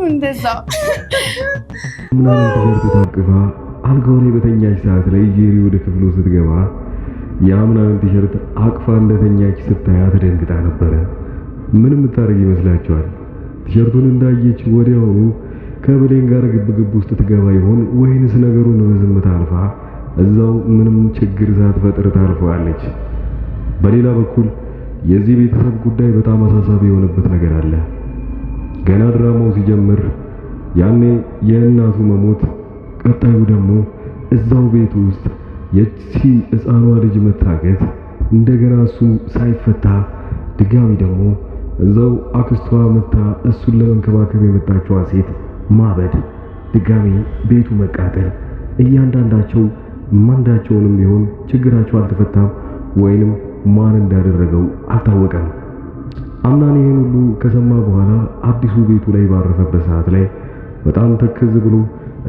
እንደዛ ምናምን ቲሸርት ታቅፋ አልጋው ላይ በተኛች ሰዓት ላይ ጄሪ ወደ ክፍሉ ስትገባ የአምናንን ቲሸርት አቅፋ እንደተኛች ስታያት ደንግጣ ነበረ። ምን የምታደርግ ይመስላችኋል? ቲሸርቱን እንዳየች ወዲያውኑ ከብሌን ጋር ግብግብ ውስጥ ትገባ ይሆን ወይንስ ነገሩን በዝምታ አልፋ እዛው ምንም ችግር ሳትፈጥር ታልፈዋለች? በሌላ በኩል የዚህ ቤተሰብ ጉዳይ በጣም አሳሳቢ የሆነበት ነገር አለ። ገና ድራማው ሲጀምር ያኔ የእናቱ መሞት፣ ቀጣዩ ደግሞ እዛው ቤት ውስጥ የቺ ሕፃኗ ልጅ መታገት፣ እንደገና እሱ ሳይፈታ ድጋሚ ደግሞ እዛው አክስቷ መታ እሱን ለመንከባከብ የመጣችዋ ሴት ማበድ፣ ድጋሚ ቤቱ መቃጠል፣ እያንዳንዳቸው ማንዳቸውንም ቢሆን ችግራቸው አልተፈታም ወይንም ማን እንዳደረገው አልታወቀም። አምናን ይሄን ሁሉ ከሰማ በኋላ አዲሱ ቤቱ ላይ ባረፈበት ሰዓት ላይ በጣም ተከዝ ብሎ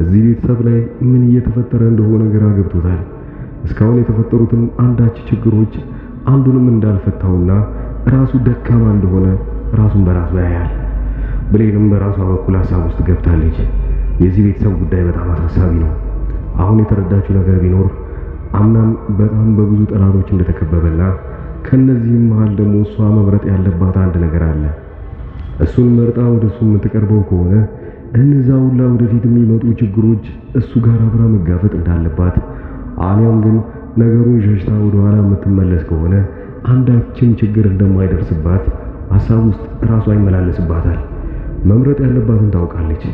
እዚህ ቤተሰብ ላይ ምን እየተፈጠረ እንደሆነ ግራ ገብቶታል። እስካሁን የተፈጠሩትን አንዳች ችግሮች አንዱንም እንዳልፈታውና ራሱ ደካማ እንደሆነ ራሱን በራሱ ያያል። ብሌንም በራሷ በኩል ሀሳብ ውስጥ ገብታለች። የዚህ ቤተሰብ ጉዳይ በጣም አሳሳቢ ነው። አሁን የተረዳችው ነገር ቢኖር አምናን በጣም በብዙ ጠላቶች እንደተከበበና ከነዚህም መሃል ደግሞ እሷ መምረጥ ያለባት አንድ ነገር አለ። እሱን መርጣ ወደሱ የምትቀርበው ከሆነ እነዛ ሁላ ወደፊት የሚመጡ ችግሮች እሱ ጋር አብራ መጋፈጥ እንዳለባት፣ አሊያም ግን ነገሩን ሸሽታ ወደኋላ የምትመለስ ከሆነ አንዳችም ችግር እንደማይደርስባት ሀሳብ ውስጥ ራሷ ይመላለስባታል። መምረጥ ያለባትን ታውቃለች።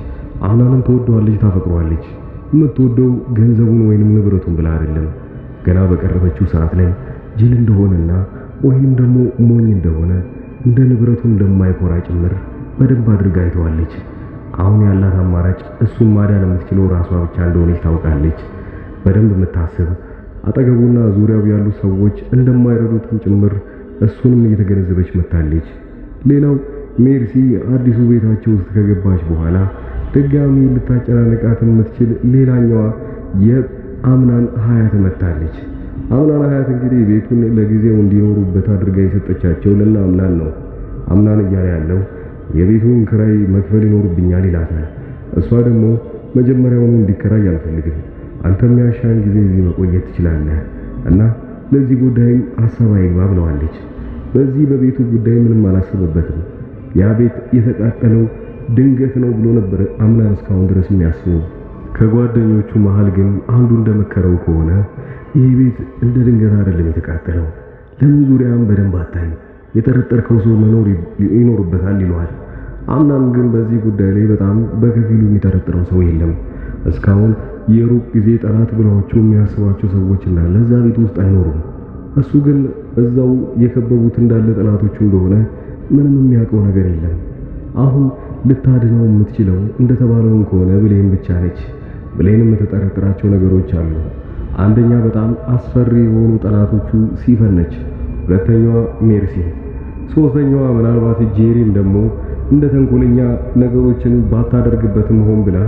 አምናንም ትወደዋለች፣ ታፈቅሯለች። የምትወደው ገንዘቡን ወይንም ንብረቱን ብላ አይደለም። ገና በቀረበችው ሰዓት ላይ ጅል እንደሆነና ወይንም ደግሞ ሞኝ እንደሆነ እንደ ንብረቱ እንደማይኮራ ጭምር በደንብ አድርጋ አይተዋለች። አሁን ያላት አማራጭ እሱን ማዳን የምትችለው ራሷ ብቻ እንደሆነች ታውቃለች። በደንብ የምታስብ አጠገቡና ዙሪያው ያሉ ሰዎች እንደማይረዱትም ጭምር እሱንም እየተገነዘበች መታለች። ሌላው ሜርሲ አዲሱ ቤታቸው ውስጥ ከገባች በኋላ ድጋሚ ልታጨናንቃት የምትችል ሌላኛዋ የአምናን ሀያት መታለች። አምናን ሀያት እንግዲህ ቤቱን ለጊዜው እንዲኖሩበት አድርጋ የሰጠቻቸው ለና አምናን ነው። አምናን እያለ ያለው የቤቱን ክራይ መክፈል ይኖርብኛል ይላታል። እሷ ደግሞ መጀመሪያውኑ እንዲከራይ አልፈልግም፣ አንተ የሚያሻን ጊዜ እዚህ መቆየት ትችላለህ እና ለዚህ ጉዳይም ሀሳብ አይግባ ብለዋለች። በዚህ በቤቱ ጉዳይ ምንም አላሰበበትም። ያ ቤት የተቃጠለው ድንገት ነው ብሎ ነበር አምናን እስካሁን ድረስ የሚያስበው። ከጓደኞቹ መሃል ግን አንዱ እንደመከረው ከሆነ ይህ ቤት እንደ ድንገት አይደለም የተቃጠለው፣ ለምን ዙሪያም በደንብ አታይ፣ የጠረጠርከው ሰው መኖር ይኖርበታል ይለዋል። አምናን ግን በዚህ ጉዳይ ላይ በጣም በከፊሉ የሚጠረጥረው ሰው የለም። እስካሁን የሩቅ ጊዜ ጠላት ብለዋቸው የሚያስባቸው ሰዎች እንዳለ እዛ ቤት ውስጥ አይኖሩም። እሱ ግን እዛው የከበቡት እንዳለ ጠላቶቹ እንደሆነ ምንም የሚያውቀው ነገር የለም። አሁን ልታድነው የምትችለው እንደተባለውን ከሆነ ብሌን ብቻ ነች። ብሌን የምትጠረጥራቸው ነገሮች አሉ። አንደኛ በጣም አስፈሪ የሆኑ ጠላቶቹ ሲፈን ነች። ሁለተኛዋ ሜርሲ፣ ሶስተኛዋ ምናልባት ጄሪም ደግሞ እንደ ተንኮለኛ ነገሮችን ባታደርግበትም ሆን ብላ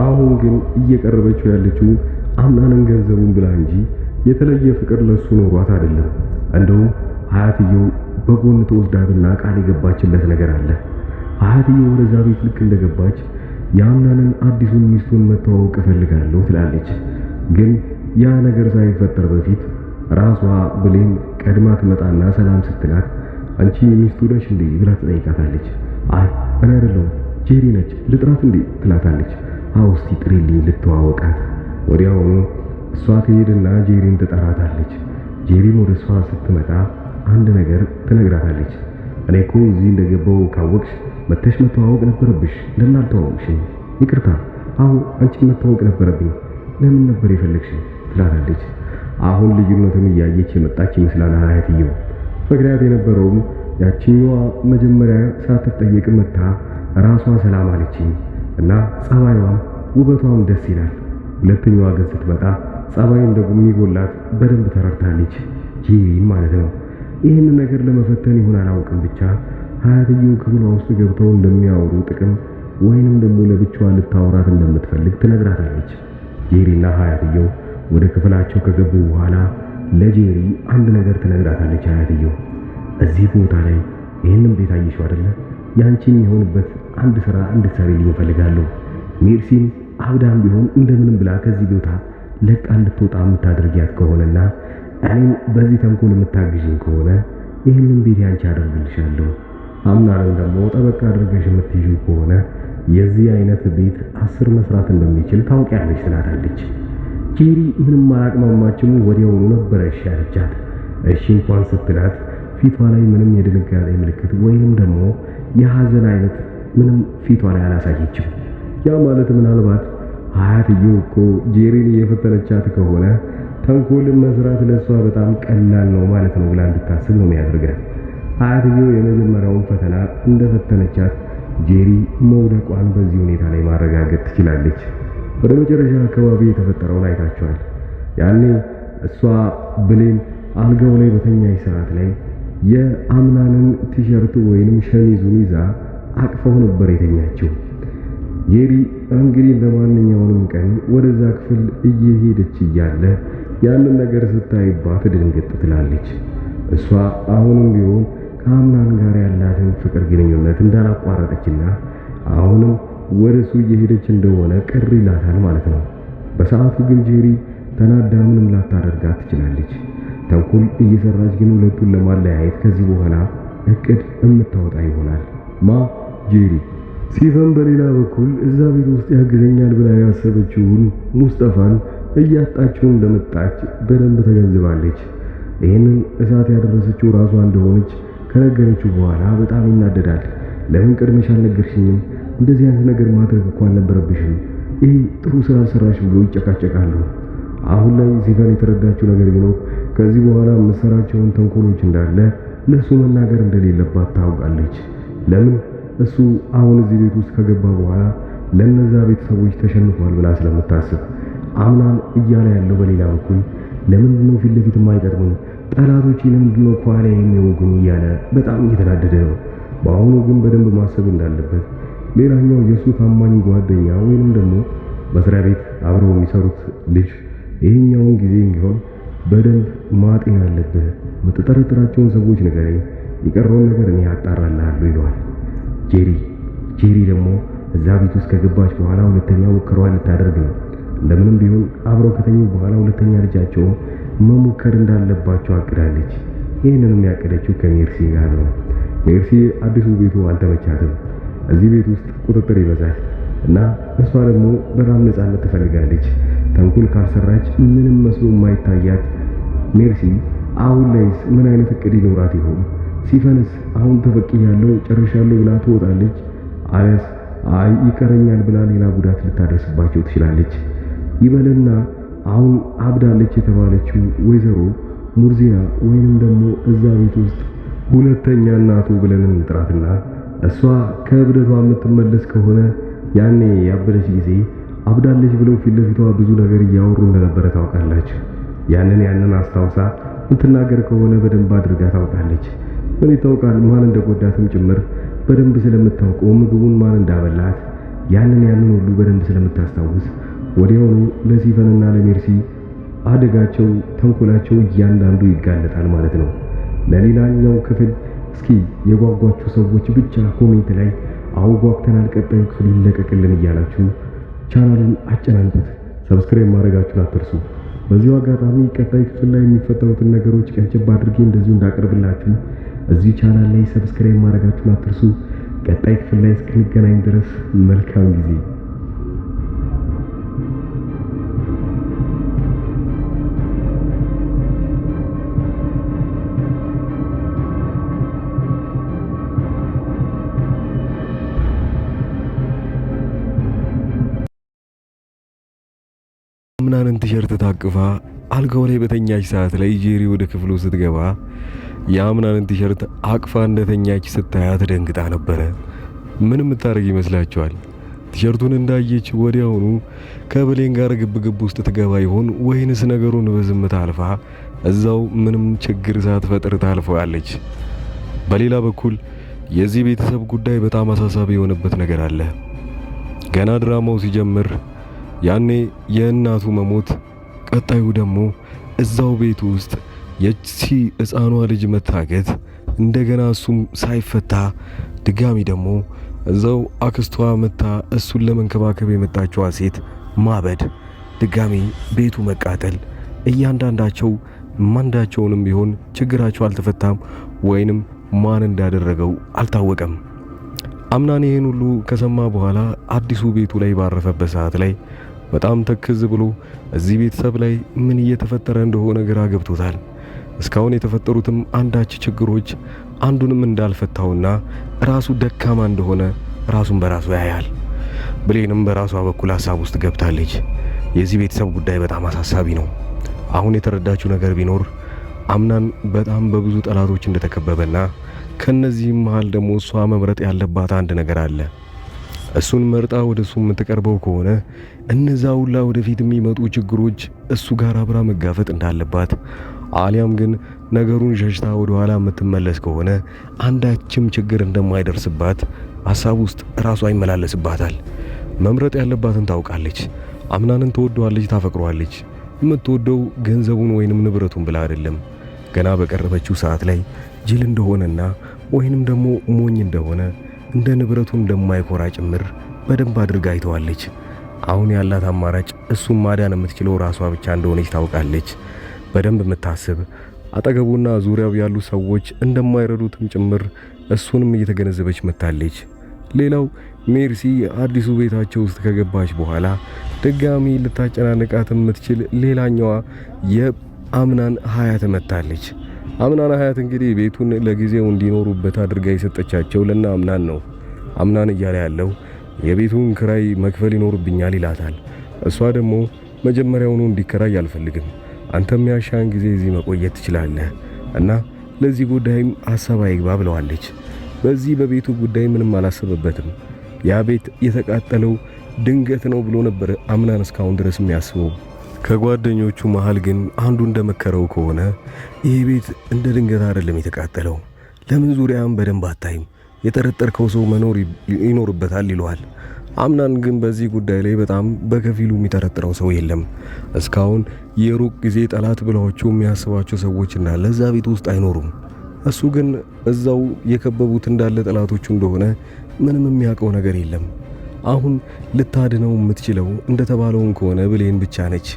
አሁን ግን እየቀረበችው ያለችው አምናንን ገንዘቡን ብላ እንጂ የተለየ ፍቅር ለሱ ኖሯት አይደለም። እንደውም ሀያትየው በጎን ተወስዳትና ቃል የገባችለት ነገር አለ። ሀያትየው ወደዛ ቤት ልክ እንደገባች የአምናንን አዲሱን ሚስቱን መተዋወቅ እፈልጋለሁ ትላለች። ግን ያ ነገር ሳይፈጠር በፊት ራሷ ብሌን ቀድማ ትመጣና ሰላም ስትላት አንቺ ሚስቱ ነሽ እንዴ ብላ ትጠይቃታለች። አይ እኔ አይደለሁም ጄሪ ነች ልጥራት እንዴ ትላታለች። አዎ እስቲ ጥሪልኝ ልተዋወቃት። ወዲያውኑ እሷ ትሄድና ጄሪን ትጠራታለች። ጄሪም ወደ እሷ ስትመጣ አንድ ነገር ትነግራታለች። እኔ እኮ እዚህ እንደገባው ካወቅሽ መተሽ መተዋወቅ ነበረብሽ፣ ለምን አልተዋወቅሽኝ? ይቅርታ፣ አዎ አንቺን መተዋወቅ ነበረብኝ፣ ለምን ነበር የፈለግሽኝ? ትላታለች። አሁን ልዩነቱን እያየች የመጣች ይመስላል ሀያትየው። ምክንያት የነበረውም ያቺኛዋ መጀመሪያ ሳትጠየቅ መታ ራሷ ሰላም አለችኝ እና ጸባይዋም ውበቷም ደስ ይላል። ሁለተኛዋ ግን ስትመጣ ጸባይ እንደሚጎላት በደንብ ተረድታለች፣ ጄሪን ማለት ነው። ይህንን ነገር ለመፈተን ይሁን አላውቅም፣ ብቻ ሀያትየው ክፍሏ ውስጥ ገብተው እንደሚያወሩ ጥቅም ወይንም ደግሞ ለብቻዋ ልታወራት እንደምትፈልግ ትነግራታለች። ጄሪና ሀያትየው ወደ ክፍላቸው ከገቡ በኋላ ለጄሪ አንድ ነገር ትነግራታለች። ሀያትየው እዚህ ቦታ ላይ ይህንን ቤት አየሽው አይደለ? ያንቺን የሆንበት አንድ ስራ እንድትሰሪልኝ እፈልጋለሁ። ሜርሲን አብዳም ቢሆን እንደምንም ብላ ከዚህ ቦታ ለቃ እንድትወጣ የምታደርጊያት ከሆነና እኔም በዚህ ተንኮል የምታግዥኝ ከሆነ ይህንን ቤት ያንቺ አደርግልሻለሁ። አምናንም ደግሞ ጠበቃ አድርገሽ የምትይዥው ከሆነ የዚህ አይነት ቤት 10 መስራት እንደሚችል ታውቂያለሽ ትላታለች። ጄሪ ምንም አላቅማማችም። ወዲያውኑ ነበረ እሺ ያለቻት። እሺ እንኳን ስትላት ፊቷ ላይ ምንም የድንጋጤ ምልክት ወይንም ደግሞ የሐዘን አይነት ምንም ፊቷ ላይ አላሳየችም። ያ ማለት ምናልባት አያትየው እኮ ጄሪን እየፈተነቻት ከሆነ ተንኮል መስራት ለሷ በጣም ቀላል ነው ማለት ነው ብላ እንድታስብ ነው የሚያደርጋት። አያትየው የመጀመሪያውን ፈተና እንደፈተነቻት ጄሪ መውደቋን በዚህ ሁኔታ ላይ ማረጋገጥ ትችላለች። ወደ መጨረሻ አካባቢ የተፈጠረውን አይታችኋል። ያኔ እሷ ብሌን አልጋው ላይ በተኛች ሰዓት ላይ የአምናንን ቲሸርት ወይንም ሸሚዙን ይዛ አቅፈው ነበር የተኛችው። ጄሪ እንግዲህ ለማንኛውንም ቀን ወደዛ ክፍል እየሄደች እያለ ያንን ነገር ስታይባት ድንግጥ ትላለች። እሷ አሁንም ቢሆን ከአምናን ጋር ያላትን ፍቅር ግንኙነት እንዳላቋረጠችና አሁንም ወደሱ እየሄደች እንደሆነ ቅር ይላታል ማለት ነው። በሰዓቱ ግን ጄሪ ተናዳ ምንም ላታደርጋት ትችላለች። ተንኮል እየሰራች ግን ሁለቱን ለማለያየት ከዚህ በኋላ እቅድ የምታወጣ ይሆናል። ጄሪ። ሲፈን በሌላ በኩል እዛ ቤት ውስጥ ያግዘኛል ብላ ያሰበችውን ሙስጠፋን እያጣችው እንደመጣች በደንብ ተገንዝባለች። ይህንን እሳት ያደረሰችው ራሷ እንደሆነች ከነገረችው በኋላ በጣም ይናደዳል። ለምን ቀድመሽ አልነገርሽኝም? እንደዚህ አይነት ነገር ማድረግ እኮ አልነበረብሽም። ይሄ ጥሩ ስራ አልሰራሽም ብሎ ይጨቃጨቃሉ። አሁን ላይ ሲፈን የተረዳችው ነገር ቢኖር ከዚህ በኋላ የምትሰራቸውን ተንኮሎች እንዳለ ለሱ መናገር እንደሌለባት ታውቃለች። ለምን እሱ አሁን እዚህ ቤት ውስጥ ከገባ በኋላ ለነዛ ቤተሰቦች ተሸንፏል ብላ ስለምታስብ። አምናን እያለ ያለው በሌላ በኩል ለምንድነው ፊት ለፊት የማይቀርቡኝ ጠላቶቼ ለምንድነው ከኋላ የሚወጉኝ እያለ በጣም እየተናደደ ነው። በአሁኑ ግን በደንብ ማሰብ እንዳለበት ሌላኛው የሱ ታማኝ ጓደኛ ወይንም ደግሞ መስሪያ ቤት አብረው የሚሰሩት ልጅ ይሄኛውን ጊዜ እንዲሆን በደንብ ማጤን አለብህ። የምትጠረጥራቸውን ሰዎች ንገረኝ፣ የቀረውን ነገር እኔ አጣራልሃለሁ ይለዋል። ጄሪ ደግሞ እዛ ቤት ውስጥ ከገባች በኋላ ሁለተኛ ሙከራዋን ልታደርግ ነው። እንደምንም ቢሆን አብረው ከተኙ በኋላ ሁለተኛ ልጃቸው መሞከር እንዳለባቸው አቅዳለች። ይህንንም ያቀደችው ከሜርሲ ጋር ነው። ሜርሲ አዲሱ ቤቱ አልተመቻትም። እዚህ ቤት ውስጥ ቁጥጥር ይበዛል እና እሷ ደግሞ በጣም ነፃነት ትፈልጋለች። ተንኮል ካልሰራች ምንም መስሎ የማይታያት ሜርሲ አሁን ላይስ ምን አይነት እቅድ ይኖራት ይሆን? ሲፈንስ አሁን ተበቅያለሁ ጨርሻለሁ ብላ ትወጣለች፣ አለስ አይ ይቀረኛል ብላ ሌላ ጉዳት ልታደርስባቸው ትችላለች። ይበልና አሁን አብዳለች የተባለችው ወይዘሮ ሙርዚያ ወይንም ደግሞ እዛ ቤት ውስጥ ሁለተኛ እናቱ ብለን እንጥራትና እሷ ከእብደቷ የምትመለስ ከሆነ ያኔ ያበደች ጊዜ አብዳለች ብለው ፊት ለፊቷ ብዙ ነገር እያወሩ እንደነበረ ታውቃላችሁ። ያንን አስታውሳ የምትናገር ከሆነ በደንብ አድርጋ ታውቃለች። ምን ይታወቃል ማን እንደጎዳትም ጭምር በደንብ ስለምታውቀው ምግቡን ማን እንዳበላት ያንን ሁሉ በደንብ ስለምታስታውስ ወዲያውኑ ለሲፈንና ለሜርሲ አደጋቸው ተንኮላቸው እያንዳንዱ ይጋለጣል ማለት ነው። ለሌላኛው ክፍል እስኪ የጓጓችሁ ሰዎች ብቻ ኮሜንት ላይ አውጓግተናል ቀጣዩ ክፍል ይለቀቅልን እያላችሁ ቻናሉን አጨናንቁት። ሰብስክራይብ ማድረጋችሁን አትርሱ። በዚሁ አጋጣሚ ቀጣይ ክፍል ላይ የሚፈጠሩትን ነገሮች ቀንጨብ አድርጌ እንደዚሁ እንዳቀርብላችሁ እዚህ ቻናል ላይ ሰብስክራይብ ማድረጋችሁን አትርሱ። ቀጣይ ክፍል ላይ እስክንገናኝ ድረስ መልካም ጊዜ። አምናንን ቲሸርት ታቅፋ አልጋው ላይ በተኛች ሰዓት ላይ ጄሪ ወደ ክፍሉ ስትገባ የአምናንን ቲሸርት አቅፋ እንደተኛች ስታያት ደንግጣ ነበረ። ምን የምታደርግ ይመስላችኋል? ቲሸርቱን እንዳየች ወዲያውኑ ከብሌን ጋር ግብግብ ውስጥ ትገባ ይሆን ወይንስ ነገሩን በዝምታ አልፋ እዛው ምንም ችግር ሳትፈጥር ታልፈዋለች? በሌላ በኩል የዚህ ቤተሰብ ጉዳይ በጣም አሳሳቢ የሆነበት ነገር አለ። ገና ድራማው ሲጀምር ያኔ የእናቱ መሞት፣ ቀጣዩ ደግሞ እዛው ቤት ውስጥ የቺ ሕፃኗ ልጅ መታገት፣ እንደገና እሱም ሳይፈታ ድጋሚ ደግሞ እዛው አክስቷ መታ እሱን ለመንከባከብ የመጣችዋ ሴት ማበድ፣ ድጋሚ ቤቱ መቃጠል፣ እያንዳንዳቸው ማንዳቸውንም ቢሆን ችግራቸው አልተፈታም ወይንም ማን እንዳደረገው አልታወቀም። አምናን ይህን ሁሉ ከሰማ በኋላ አዲሱ ቤቱ ላይ ባረፈበት ሰዓት ላይ በጣም ተክዝ ብሎ እዚህ ቤተሰብ ላይ ምን እየተፈጠረ እንደሆነ ግራ ገብቶታል። እስካሁን የተፈጠሩትም አንዳች ችግሮች አንዱንም እንዳልፈታውና ራሱ ደካማ እንደሆነ ራሱን በራሱ ያያል። ብሌንም በራሷ በኩል ሐሳብ ውስጥ ገብታለች። የዚህ ቤተሰብ ጉዳይ በጣም አሳሳቢ ነው። አሁን የተረዳችው ነገር ቢኖር አምናን በጣም በብዙ ጠላቶች እንደተከበበና ከነዚህም መሃል ደግሞ እሷ መምረጥ ያለባት አንድ ነገር አለ። እሱን መርጣ ወደ እሱ የምትቀርበው ከሆነ እነዛ ሁላ ወደፊት የሚመጡ ችግሮች እሱ ጋር አብራ መጋፈጥ እንዳለባት፣ አሊያም ግን ነገሩን ሸሽታ ወደ ኋላ የምትመለስ ከሆነ አንዳችም ችግር እንደማይደርስባት ሐሳብ ውስጥ ራሷ ይመላለስባታል። መምረጥ ያለባትን ታውቃለች። አምናንን ትወደዋለች፣ ታፈቅሯለች። የምትወደው ገንዘቡን ወይንም ንብረቱን ብላ አይደለም። ገና በቀረበችው ሰዓት ላይ ጅል እንደሆነና ወይንም ደግሞ ሞኝ እንደሆነ እንደ ንብረቱ እንደማይኮራ ጭምር በደንብ አድርጋ አይተዋለች። አሁን ያላት አማራጭ እሱን ማዳን የምትችለው ራሷ ብቻ እንደሆነች ታውቃለች። በደንብ የምታስብ አጠገቡና ዙሪያው ያሉ ሰዎች እንደማይረዱትም ጭምር እሱንም እየተገነዘበች መታለች። ሌላው ሜርሲ አዲሱ ቤታቸው ውስጥ ከገባች በኋላ ድጋሚ ልታጨናንቃት የምትችል ሌላኛዋ የአምናን ሀያት መታለች። አምናን ሀያት እንግዲህ ቤቱን ለጊዜው እንዲኖሩበት አድርጋ የሰጠቻቸው ለና አምናን ነው። አምናን እያለ ያለው የቤቱን ክራይ መክፈል ይኖርብኛል ይላታል። እሷ ደግሞ መጀመሪያውኑ እንዲከራይ አልፈልግም፣ አንተም ያሻን ጊዜ እዚህ መቆየት ትችላለህ እና ለዚህ ጉዳይም ሐሳብ አይግባ ብለዋለች። በዚህ በቤቱ ጉዳይ ምንም አላሰበበትም። ያ ቤት የተቃጠለው ድንገት ነው ብሎ ነበር አምናን እስካሁን ድረስ የሚያስበው። ከጓደኞቹ መሃል ግን አንዱ እንደመከረው ከሆነ ይሄ ቤት እንደ ድንገት አይደለም የተቃጠለው፣ ለምን ዙሪያም በደንብ አታይም? የጠረጠርከው ሰው መኖር ይኖርበታል ይለዋል። አምናን ግን በዚህ ጉዳይ ላይ በጣም በከፊሉ የሚጠረጥረው ሰው የለም። እስካሁን የሩቅ ጊዜ ጠላት ብለዋቸው የሚያስባቸው ሰዎች እንዳለ እዛ ቤት ውስጥ አይኖሩም። እሱ ግን እዛው የከበቡት እንዳለ ጠላቶቹ እንደሆነ ምንም የሚያውቀው ነገር የለም። አሁን ልታድነው የምትችለው እንደተባለውን ከሆነ ብሌን ብቻ ነች።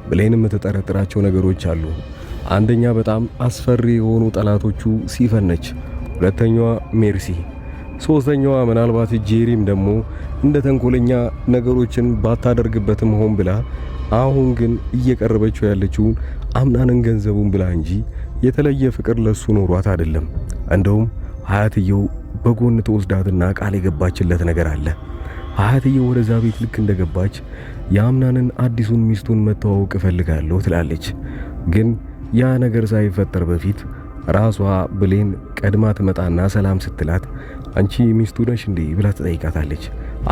ብሌን የምትጠረጥራቸው ነገሮች አሉ። አንደኛ በጣም አስፈሪ የሆኑ ጠላቶቹ ሲፈን ነች። ሁለተኛዋ ሜርሲ፣ ሶስተኛዋ ምናልባት ጄሪም ደግሞ እንደ ተንኮለኛ ነገሮችን ባታደርግበትም ሆን ብላ አሁን ግን እየቀረበችው ያለችውን አምናንን ገንዘቡን ብላ እንጂ የተለየ ፍቅር ለሱ ኖሯት አይደለም። እንደውም ሀያትየው በጎን ተወስዳትና ቃል የገባችለት ነገር አለ። ሀያትየው ወደዛ ቤት ልክ እንደገባች የአምናንን አዲሱን ሚስቱን መተዋወቅ እፈልጋለሁ ትላለች። ግን ያ ነገር ሳይፈጠር በፊት ራሷ ብሌን ቀድማ ትመጣና ሰላም ስትላት አንቺ ሚስቱ ነሽ እንዴ ብላ ትጠይቃታለች።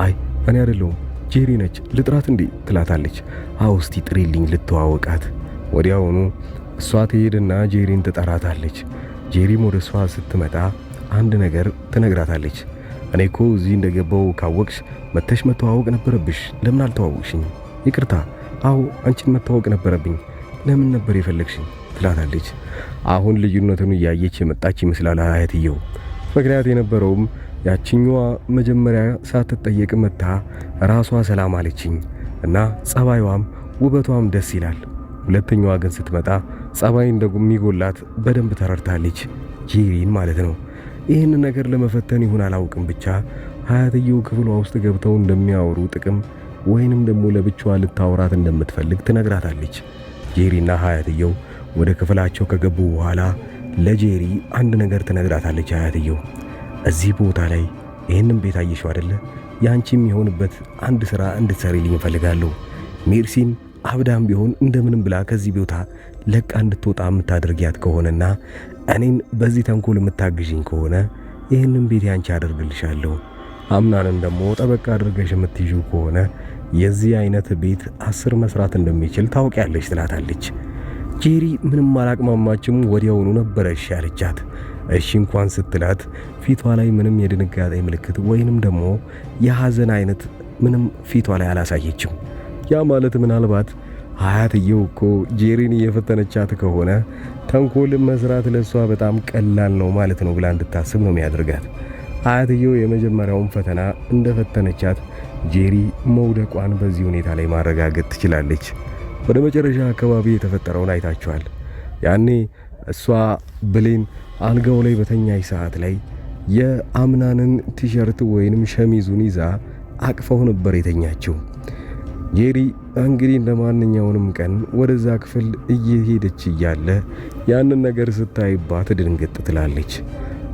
አይ እኔ አይደለሁም ጄሪ ነች ልጥራት እንዴ ትላታለች። አዎ እስቲ ጥሪልኝ ልተዋወቃት። ወዲያውኑ እሷ ትሄድና ጄሪን ትጠራታለች። ጄሪም ወደ እሷ ስትመጣ አንድ ነገር ትነግራታለች። እኔ እኮ እዚህ እንደገባው ካወቅሽ መተሽ መተዋወቅ ነበረብሽ፣ ለምን አልተዋወቅሽኝ? ይቅርታ፣ አዎ አንቺን መተዋወቅ ነበረብኝ፣ ለምን ነበር የፈለግሽኝ? ትላታለች። አሁን ልዩነቱን እያየች የመጣች ይመስላል አያትየው። ምክንያት የነበረውም ያቺኛዋ መጀመሪያ ሳትጠየቅ መታ ራሷ ሰላም አለችኝ እና ጸባይዋም ውበቷም ደስ ይላል። ሁለተኛዋ ግን ስትመጣ ጸባይ እንደሚጎላት በደንብ ተረድታለች፣ ጄሪን ማለት ነው። ይህን ነገር ለመፈተን ይሁን አላውቅም፣ ብቻ ሀያትየው ክፍሏ ውስጥ ገብተው እንደሚያወሩ ጥቅም ወይንም ደግሞ ለብቻዋ ልታወራት እንደምትፈልግ ትነግራታለች። ጄሪና ሀያትየው ወደ ክፍላቸው ከገቡ በኋላ ለጄሪ አንድ ነገር ትነግራታለች። ሀያትየው እዚህ ቦታ ላይ ይህንን ቤት አየሽው አይደለ? ያንቺም የሆንበት አንድ ሥራ እንድትሰሪልኝ እፈልጋለሁ። ሜርሲን አብዳም ቢሆን እንደምንም ብላ ከዚህ ቦታ ለቃ እንድትወጣ የምታደርጊያት ከሆነና እኔን በዚህ ተንኮል የምታግዥኝ ከሆነ ይህንን ቤት ያንቺ አደርግልሻለሁ። አምናንን ደግሞ ጠበቃ አድርገሽ የምትይዥው ከሆነ የዚህ አይነት ቤት 10 መስራት እንደሚችል ታውቂያለሽ ትላታለች። ጄሪ ምንም አላቅማማችም። ወዲያውኑ ነበረ እሺ ያለቻት። እሺ እንኳን ስትላት ፊቷ ላይ ምንም የድንጋጤ ምልክት ወይንም ደግሞ የሐዘን አይነት ምንም ፊቷ ላይ አላሳየችም። ያ ማለት ምናልባት ሀያትየው እኮ ጄሪን እየፈተነቻት ከሆነ ተንኮል መስራት ለሷ በጣም ቀላል ነው ማለት ነው ብላ እንድታስብ ነው የሚያደርጋት። አያትየው የመጀመሪያውን ፈተና እንደፈተነቻት ጄሪ መውደቋን በዚህ ሁኔታ ላይ ማረጋገጥ ትችላለች። ወደ መጨረሻ አካባቢ የተፈጠረውን አይታችኋል። ያኔ እሷ ብሌን አልጋው ላይ በተኛች ሰዓት ላይ የአምናንን ቲሸርት ወይንም ሸሚዙን ይዛ አቅፈው ነበር የተኛችው። ጄሪ እንግዲህ እንደማንኛውንም ቀን ወደዛ ክፍል እየሄደች እያለ ያንን ነገር ስታይባት ድንግጥ ትላለች።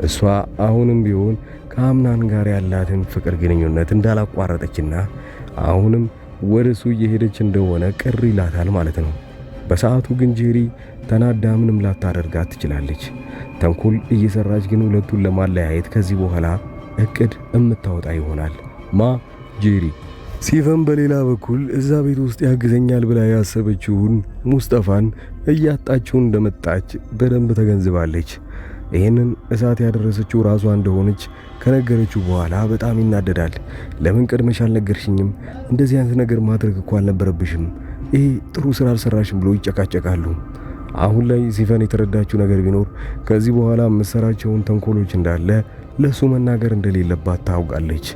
እሷ አሁንም ቢሆን ከአምናን ጋር ያላትን ፍቅር ግንኙነት እንዳላቋረጠችና አሁንም ወደሱ እየሄደች እንደሆነ ቅር ይላታል ማለት ነው። በሰዓቱ ግን ጄሪ ተናዳ ምንም ላታደርጋት ትችላለች። ተንኮል እየሰራች ግን ሁለቱን ለማለያየት ከዚህ በኋላ እቅድ እምታወጣ ይሆናል። ጄሪ። ሲፈን በሌላ በኩል እዛ ቤት ውስጥ ያግዘኛል ብላ ያሰበችውን ሙስጠፋን እያጣችው እንደመጣች በደንብ ተገንዝባለች። ይህንን እሳት ያደረሰችው ራሷ እንደሆነች ከነገረችው በኋላ በጣም ይናደዳል። ለምን ቀድመሽ አልነገርሽኝም? እንደዚህ አይነት ነገር ማድረግ እኮ አልነበረብሽም። ይሄ ጥሩ ስራ አልሰራሽም ብሎ ይጨቃጨቃሉ። አሁን ላይ ሲፈን የተረዳችው ነገር ቢኖር ከዚህ በኋላ መሰራቸውን ተንኮሎች እንዳለ ለሱ መናገር እንደሌለባት ታውቃለች።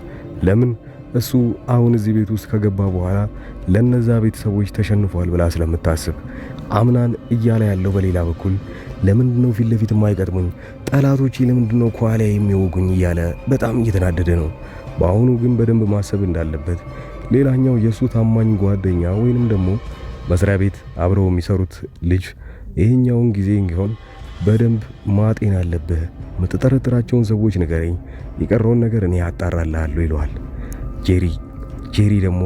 ለምን እሱ አሁን እዚህ ቤት ውስጥ ከገባ በኋላ ለነዛ ቤተሰቦች ተሸንፏል ብላ ስለምታስብ። አምናን እያለ ያለው በሌላ በኩል ለምንድነው ፊት ለፊት የማይቀጥሙኝ? ጠላቶቼ ለምንድነው ከኋላ የሚወጉኝ? እያለ በጣም እየተናደደ ነው። በአሁኑ ግን በደንብ ማሰብ እንዳለበት ሌላኛው የሱ ታማኝ ጓደኛ ወይንም ደግሞ መስሪያ ቤት አብረው የሚሰሩት ልጅ ይሄኛውን ጊዜ እንግዲህ በደንብ ማጤን አለብህ። የምትጠረጥራቸውን ሰዎች ንገረኝ፣ የቀረውን ነገር እኔ አጣራልሃለሁ ይለዋል። ጄሪ ደግሞ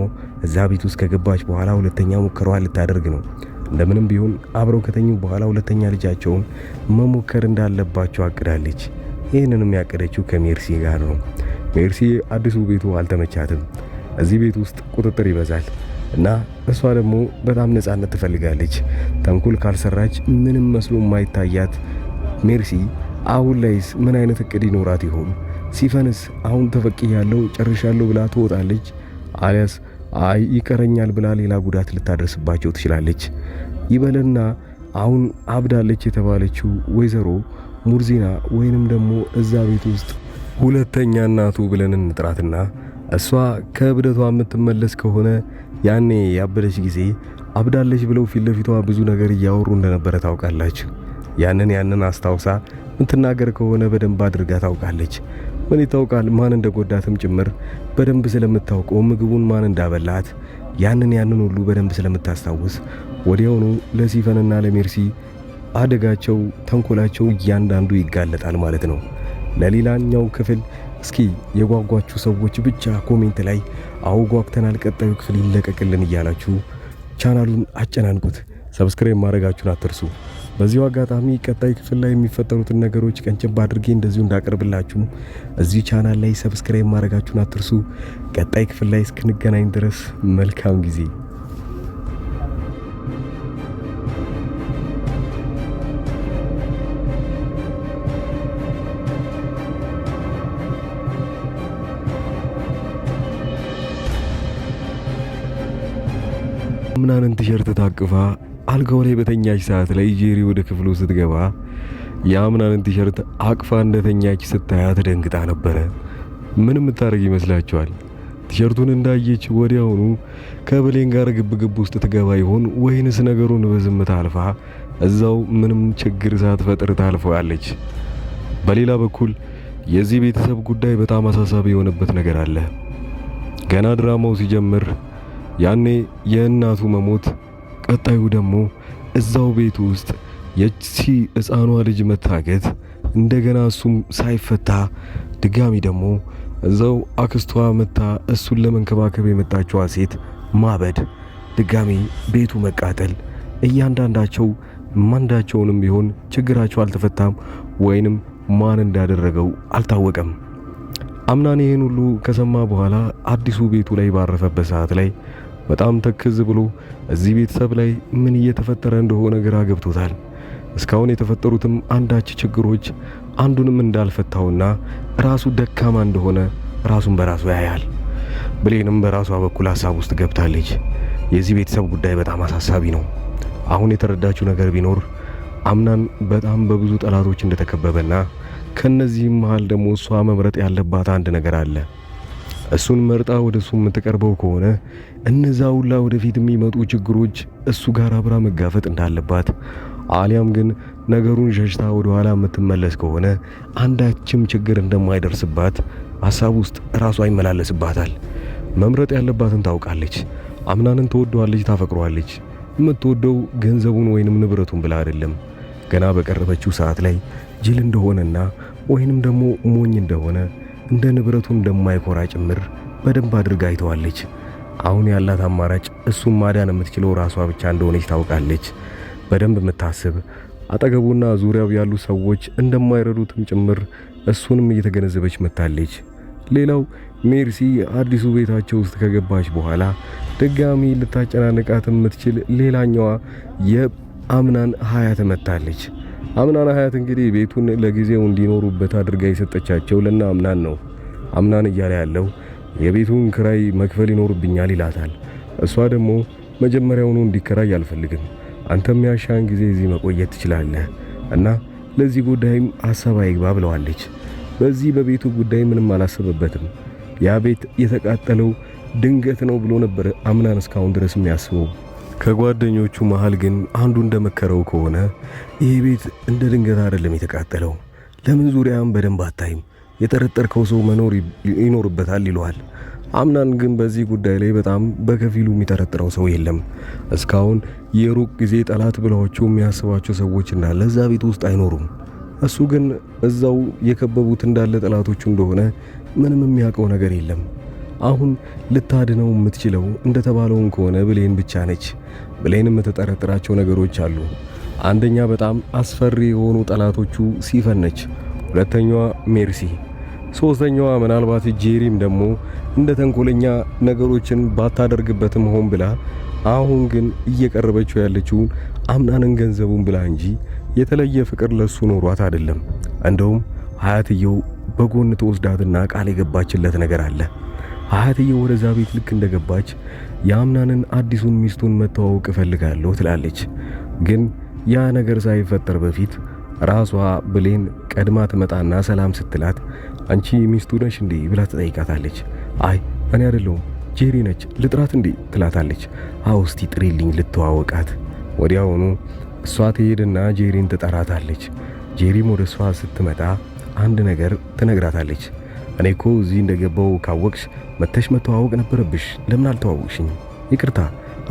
እዛ ቤት ውስጥ ከገባች በኋላ ሁለተኛ ሙከራዋ ልታደርግ ነው። እንደምንም ቢሆን አብረው ከተኙ በኋላ ሁለተኛ ልጃቸውን መሞከር እንዳለባቸው አቅዳለች። ይህንንም ያቀደችው ከሜርሲ ጋር ነው። ሜርሲ አዲሱ ቤቱ አልተመቻትም። እዚህ ቤት ውስጥ ቁጥጥር ይበዛል እና እሷ ደግሞ በጣም ነፃነት ትፈልጋለች። ተንኮል ካልሰራች ምንም መስሎ የማይታያት ሜርሲ አሁን ላይስ ምን አይነት እቅድ ይኖራት ይሆን? ሲፈንስ አሁን ተፈቅያለሁ ጨርሻለሁ ብላ ትወጣለች፣ አሊያስ አይ ይቀረኛል ብላ ሌላ ጉዳት ልታደርስባቸው ትችላለች። ይበልና አሁን አብዳለች የተባለችው ወይዘሮ ሙርዚና ወይንም ደግሞ እዛ ቤት ውስጥ ሁለተኛ እናቱ ብለን እንጥራትና እሷ ከእብደቷ የምትመለስ ከሆነ ያኔ ያበደች ጊዜ አብዳለች ብለው ፊት ለፊቷ ብዙ ነገር እያወሩ እንደነበረ ታውቃላችሁ። ያንን አስታውሳ ምትናገር ከሆነ በደንብ አድርጋ ታውቃለች። ምን ይታውቃል ማን እንደጎዳትም ጭምር በደንብ ስለምታውቀው ምግቡን ማን እንዳበላት ያንን ሁሉ በደንብ ስለምታስታውስ ወዲያውኑ ለሲፈንና ለሜርሲ አደጋቸው ተንኮላቸው እያንዳንዱ ይጋለጣል ማለት ነው። ለሌላኛው ክፍል እስኪ የጓጓችሁ ሰዎች ብቻ ኮሜንት ላይ አው ጓግተናል ቀጣዩ ክፍል ይለቀቅልን እያላችሁ ቻናሉን አጨናንቁት። ሰብስክራይብ ማድረጋችሁን አትርሱ። በዚሁ አጋጣሚ ቀጣይ ክፍል ላይ የሚፈጠሩትን ነገሮች ቀንጨብ አድርጌ እንደዚሁ እንዳቀርብላችሁ እዚህ ቻናል ላይ ሰብስክራይብ ማድረጋችሁን አትርሱ። ቀጣይ ክፍል ላይ እስክንገናኝ ድረስ መልካም ጊዜ። አምናንን ቲሸርት ታቅፋ አልጋው ላይ በተኛች ሰዓት ላይ ጄሪ ወደ ክፍሉ ስትገባ የአምናንን ቲሸርት አቅፋ እንደተኛች ስታያት ደንግጣ ነበረ። ምን የምታደርግ ይመስላችኋል? ቲሸርቱን እንዳየች ወዲያውኑ ከብሌን ጋር ግብግብ ውስጥ ትገባ ይሆን ወይንስ ነገሩን በዝምታ አልፋ እዛው ምንም ችግር ሳትፈጥር ታልፈዋለች? በሌላ በኩል የዚህ ቤተሰብ ጉዳይ በጣም አሳሳቢ የሆነበት ነገር አለ። ገና ድራማው ሲጀምር ያኔ የእናቱ መሞት፣ ቀጣዩ ደግሞ እዛው ቤት ውስጥ የቺ ሕፃኗ ልጅ መታገት፣ እንደገና እሱም ሳይፈታ ድጋሚ ደግሞ እዛው አክስቷ መታ እሱን ለመንከባከብ የመጣችዋ ሴት ማበድ፣ ድጋሚ ቤቱ መቃጠል፣ እያንዳንዳቸው ማንዳቸውንም ቢሆን ችግራቸው አልተፈታም ወይንም ማን እንዳደረገው አልታወቀም። አምናን ይህን ሁሉ ከሰማ በኋላ አዲሱ ቤቱ ላይ ባረፈበት ሰዓት ላይ በጣም ተክዝ ብሎ እዚህ ቤተሰብ ላይ ምን እየተፈጠረ እንደሆነ ግራ ገብቶታል። እስካሁን የተፈጠሩትም አንዳች ችግሮች አንዱንም እንዳልፈታውና ራሱ ደካማ እንደሆነ ራሱን በራሱ ያያል። ብሌንም በራሷ በኩል ሐሳብ ውስጥ ገብታለች። የዚህ ቤተሰብ ጉዳይ በጣም አሳሳቢ ነው። አሁን የተረዳችው ነገር ቢኖር አምናን በጣም በብዙ ጠላቶች እንደተከበበና ከነዚህም መሃል ደግሞ እሷ መምረጥ ያለባት አንድ ነገር አለ። እሱን መርጣ ወደ እሱ የምትቀርበው ከሆነ እነዛ ሁላ ወደፊት የሚመጡ ችግሮች እሱ ጋር አብራ መጋፈጥ እንዳለባት፣ አሊያም ግን ነገሩን ሸሽታ ወደ ኋላ የምትመለስ ከሆነ አንዳችም ችግር እንደማይደርስባት ሐሳብ ውስጥ ራሷ ይመላለስባታል። መምረጥ ያለባትን ታውቃለች። አምናንን ትወደዋለች፣ ታፈቅሯለች። የምትወደው ገንዘቡን ወይንም ንብረቱን ብላ አይደለም። ገና በቀረበችው ሰዓት ላይ ጅል እንደሆነና ወይንም ደግሞ ሞኝ እንደሆነ እንደ ንብረቱ እንደማይኮራ ጭምር በደንብ አድርጋ አይተዋለች። አሁን ያላት አማራጭ እሱን ማዳን የምትችለው ራሷ ብቻ እንደሆነች ታውቃለች። በደንብ የምታስብ አጠገቡና ዙሪያው ያሉ ሰዎች እንደማይረዱትም ጭምር እሱንም እየተገነዘበች መታለች። ሌላው ሜርሲ አዲሱ ቤታቸው ውስጥ ከገባች በኋላ ድጋሚ ልታጨናንቃት የምትችል ሌላኛዋ የአምናን ሀያት መታለች። አምናን ሀያት እንግዲህ ቤቱን ለጊዜው እንዲኖሩበት አድርጋ የሰጠቻቸው ለና አምናን ነው። አምናን እያለ ያለው የቤቱን ክራይ መክፈል ይኖርብኛል ይላታል። እሷ ደግሞ መጀመሪያውኑ እንዲከራይ አልፈልግም፣ አንተም ያሻን ጊዜ እዚህ መቆየት ትችላለህ እና ለዚህ ጉዳይም ሐሳብ አይግባ ብለዋለች። በዚህ በቤቱ ጉዳይ ምንም አላሰበበትም። ያ ቤት የተቃጠለው ድንገት ነው ብሎ ነበር አምናን እስካሁን ድረስ የሚያስበው። ከጓደኞቹ መሃል ግን አንዱ እንደመከረው ከሆነ ይሄ ቤት እንደ ድንገት አይደለም የተቃጠለው፣ ለምን ዙሪያም በደንብ አታይም? የጠረጠርከው ሰው መኖር ይኖርበታል ይለዋል። አምናን ግን በዚህ ጉዳይ ላይ በጣም በከፊሉ የሚጠረጥረው ሰው የለም። እስካሁን የሩቅ ጊዜ ጠላት ብለዋቸው የሚያስባቸው ሰዎች እንዳለ እዛ ቤት ውስጥ አይኖሩም። እሱ ግን እዛው የከበቡት እንዳለ ጠላቶቹ እንደሆነ ምንም የሚያውቀው ነገር የለም። አሁን ልታድነው የምትችለው እንደተባለውን ከሆነ ብሌን ብቻ ነች። ብሌን የምትጠረጥራቸው ነገሮች አሉ። አንደኛ በጣም አስፈሪ የሆኑ ጠላቶቹ ሲፈን ነች። ሁለተኛዋ ሜርሲ፣ ሶስተኛዋ ምናልባት ጄሪም ደግሞ እንደ ተንኮለኛ ነገሮችን ባታደርግበትም ሆን ብላ አሁን ግን እየቀረበችው ያለችው አምናንን ገንዘቡን ብላ እንጂ የተለየ ፍቅር ለሱ ኖሯት አይደለም። እንደውም ሀያትየው በጎን ተወስዳትና ቃል የገባችለት ነገር አለ። ሀያትየው ወደዛ ቤት ልክ እንደገባች የአምናንን አዲሱን ሚስቱን መተዋወቅ እፈልጋለሁ ትላለች። ግን ያ ነገር ሳይፈጠር በፊት ራሷ ብሌን ቀድማ ትመጣና ሰላም ስትላት አንቺ ሚስቱ ነሽ እንዴ ብላ ትጠይቃታለች። አይ እኔ አይደለሁም ጄሪ ነች ልጥራት እንዴ ትላታለች። አዎ እስቲ ጥሪልኝ ልተዋወቃት። ወዲያውኑ እሷ ትሄድና ጄሪን ትጠራታለች። ጄሪም ወደ እሷ ስትመጣ አንድ ነገር ትነግራታለች። እኔ እኮ እዚህ እንደገባው ካወቅሽ መተሽ መተዋወቅ ነበረብሽ፣ ለምን አልተዋወቅሽኝ? ይቅርታ፣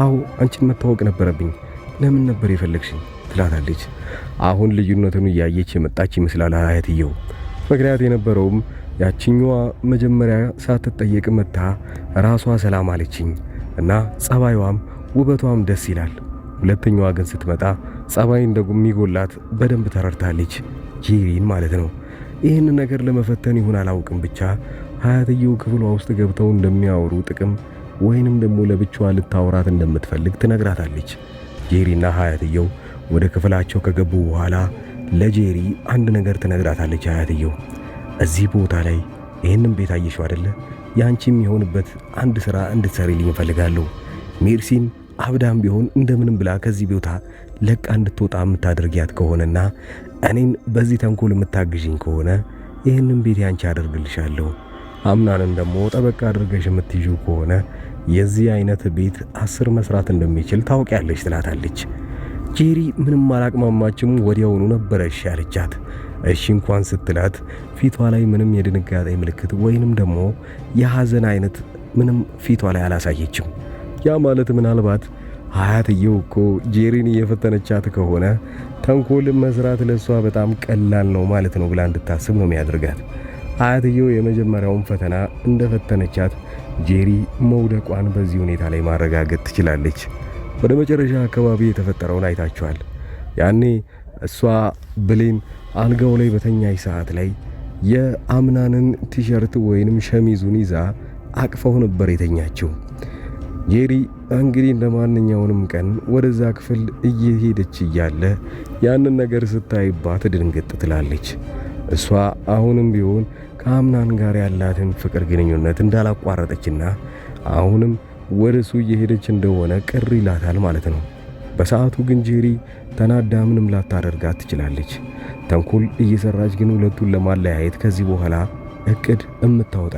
አዎ አንቺን መተዋወቅ ነበረብኝ፣ ለምን ነበር የፈለግሽኝ? ትላታለች። አሁን ልዩነቱን እያየች የመጣች ይመስላል አያትየው። ምክንያት የነበረውም ያቺኛዋ መጀመሪያ ሳትጠየቅ መታ ራሷ ሰላም አለችኝ እና ጸባይዋም ውበቷም ደስ ይላል። ሁለተኛዋ ግን ስትመጣ ጸባይ እንደሚጎላት በደንብ ተረድታለች፣ ጄሪን ማለት ነው። ይህን ነገር ለመፈተን ይሁን አላውቅም፣ ብቻ ሀያትየው ክፍሏ ውስጥ ገብተው እንደሚያወሩ ጥቅም ወይንም ደግሞ ለብቻዋ ልታወራት እንደምትፈልግ ትነግራታለች። ጄሪና ሀያትየው ወደ ክፍላቸው ከገቡ በኋላ ለጄሪ አንድ ነገር ትነግራታለች። ሀያትየው እዚህ ቦታ ላይ ይህንን ቤት አየሽው አይደለ? ያንቺም የሆንበት አንድ ሥራ እንድትሰሪልኝ እፈልጋለሁ። ሜርሲን አብዳም ቢሆን እንደምንም ብላ ከዚህ ቦታ ለቃ እንድትወጣ የምታደርጊያት ከሆነና እኔን በዚህ ተንኮል የምታግዥኝ ከሆነ ይህንን ቤት ያንቺ አደርግልሻለሁ። አምናንን ደግሞ ጠበቃ አድርገሽ የምትይዥው ከሆነ የዚህ አይነት ቤት 10 መስራት እንደሚችል ታውቂያለሽ ትላታለች። ጄሪ ምንም አላቅማማችም። ወዲያውኑ ነበረ እሺ ያለቻት። እሺ እንኳን ስትላት ፊቷ ላይ ምንም የድንጋጤ ምልክት ወይንም ደግሞ የሐዘን አይነት ምንም ፊቷ ላይ አላሳየችም። ያ ማለት ምናልባት ሀያትየው እኮ ጄሪን እየፈተነቻት ከሆነ ተንኮል መስራት ለሷ በጣም ቀላል ነው ማለት ነው ብላ እንድታስብ ነው የሚያደርጋት። ሀያትየው የመጀመሪያውን ፈተና እንደፈተነቻት ጄሪ መውደቋን በዚህ ሁኔታ ላይ ማረጋገጥ ትችላለች። ወደ መጨረሻ አካባቢ የተፈጠረውን አይታችኋል። ያኔ እሷ ብሌን አልጋው ላይ በተኛች ሰዓት ላይ የአምናንን ቲሸርት ወይንም ሸሚዙን ይዛ አቅፈው ነበር የተኛችው። ጄሪ እንግዲህ እንደማንኛውንም ቀን ወደዛ ክፍል እየሄደች እያለ ያንን ነገር ስታይባት ድንገት ትላለች። እሷ አሁንም ቢሆን ከአምናን ጋር ያላትን ፍቅር ግንኙነት እንዳላቋረጠችና አሁንም ወደሱ እየሄደች እንደሆነ ቅር ይላታል ማለት ነው። በሰዓቱ ግን ጄሪ ተናዳ ምንም ላታደርጋት ትችላለች። ተንኮል እየሰራች ግን ሁለቱን ለማለያየት ከዚህ በኋላ እቅድ እምታወጣ